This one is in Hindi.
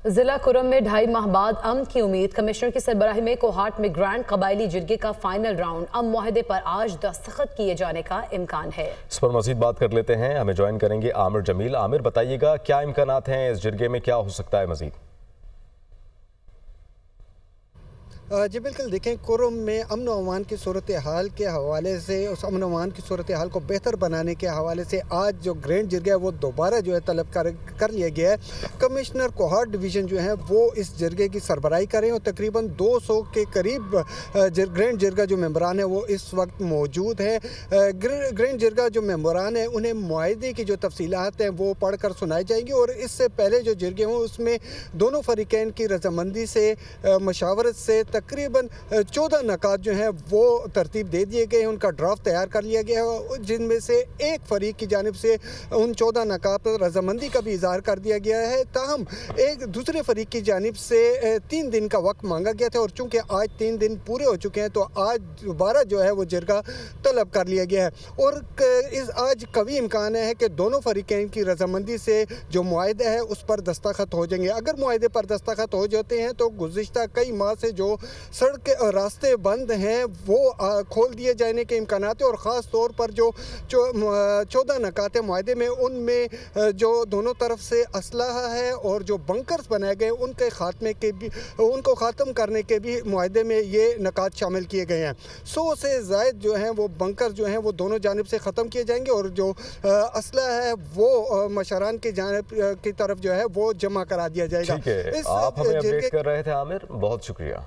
जिला कुरम में 2.5 माह बाद अमन की उम्मीद। कमिश्नर की सरबराही में कोहाट में ग्रैंड कबायली जिरगे का फाइनल राउंड। मुआहदे पर आज दस्तखत किए जाने का इम्कान है। इस पर मजीद बात कर लेते हैं। हमें ज्वाइन करेंगे आमिर जमील। आमिर, बताइएगा क्या इम्कानात हैं, इस जिरगे में क्या हो सकता है मजीद? जी बिल्कुल, देखें, कुरम में अमन व अमान की सूरत हाल के हवाले से, उस अमन व अमान की सूरत हाल को बेहतर बनाने के हवाले से आज जो ग्रैंड जिरगा है वो दोबारा जो है तलब कर लिया गया है। कमिश्नर कोहाट डिवीज़न जो है वो इस जिरगे की सरबराही करें और तकरीबन 200 के करीब ग्रैंड जिरगा जो मेंबरान है वो इस वक्त मौजूद है। ग्रैंड जिरगा जो मेंबरान है उन्हें मुआहदे की जो तफसीलात हैं वो पढ़ कर सुनाई जाएंगी और इससे पहले जो जिरगे हों उसमें दोनों फरीकैन की रजामंदी से, मशावरत से तकरीबन 14 नकात जो हैं वो तरतीब दे दिए गए हैं। उनका ड्राफ्ट तैयार कर लिया गया है, जिनमें से एक फरीक की जानिब से उन 14 नकात पर रजामंदी का भी इजहार कर दिया गया है। ताहम एक दूसरे फरीक की जानिब से 3 दिन का वक्त मांगा गया था और चूँकि आज 3 दिन पूरे हो चुके हैं तो आज दोबारा जो है वो जिरगा तलब कर लिया गया है और आज कभी इम्कान है कि दोनों फरीकैन की रजामंदी से जो मुआहदा है उस पर दस्तखत हो जाएंगे। अगर मुआहदे पर दस्तखत हो जाते हैं तो गुज़िश्ता कई माह से जो सड़क रास्ते बंद हैं वो खोल दिए जाने के इम्कान है और ख़ास तौर पर जो 14 नकाते मुआहदे में उनमें जो दोनों तरफ से असलहा है और जो बंकर्स बनाए गए उनके खात्मे के भी, उनको ख़त्म करने के भी मुआहदे में ये नकात शामिल किए गए हैं। 100 से ज़ायद जो हैं वो बंकर जो हैं वो दोनों जानिब से ख़त्म किए जाएंगे और जो असलहा है वो मशरान की जानिब की तरफ जो है वो जमा करा दिया जाएगा। ठीक है, आप हमें अपडेट कर रहे थे आमिर, बहुत शुक्रिया।